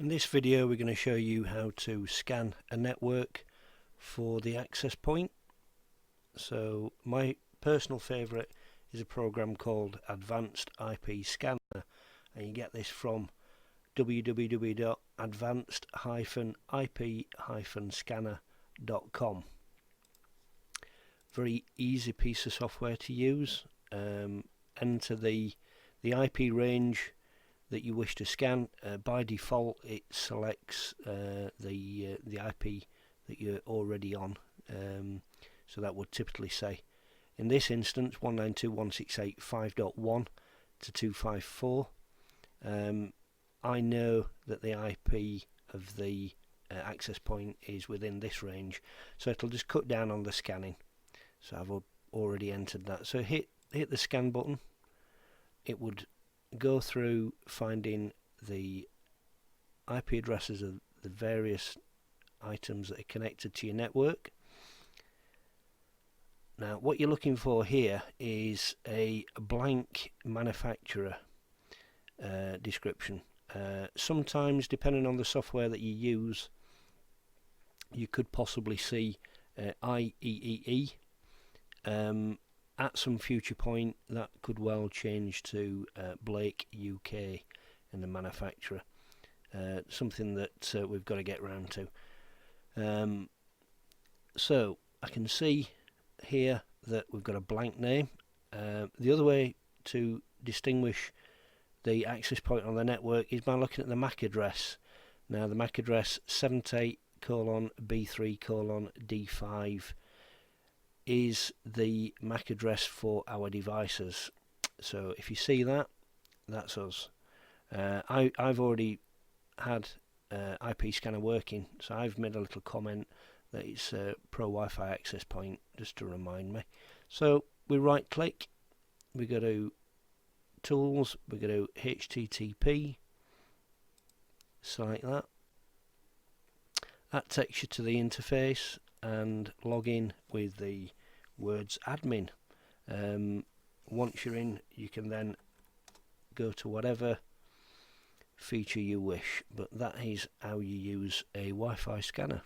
In this video we're going to show you how to scan a network for the access point. So my personal favourite is a program called Advanced IP Scanner, and you get this from www.advanced-ip-scanner.com. Very easy piece of software to use. Enter the IP range that you wish to scan. By default it selects the IP that you're already on, so that would typically say, in this instance, 192.168.5.1 to 254. I know that the IP of the access point is within this range, so it'll just cut down on the scanning. So I've already entered that, so hit the scan button. It would go through finding the IP addresses of the various items that are connected to your network. Now what you're looking for here is a blank manufacturer description. Sometimes, depending on the software that you use, you could possibly see IEEE. At some future point that could well change to Blake UK in the manufacturer, something that we've got to get round to. So I can see here that we've got a blank name. The other way to distinguish the access point on the network is by looking at the MAC address. Now the MAC address 78:B3:D5 is the MAC address for our devices. So if you see that, that's us. I've already had IP scanner working, so I've made a little comment that it's a ProWifi Access Point, just to remind me. So we right click, we go to Tools, we go to HTTP, select that. That takes you to the interface, and log in with the words admin. Once you're in, you can then go to whatever feature you wish, but that is how you use a Wi-Fi scanner.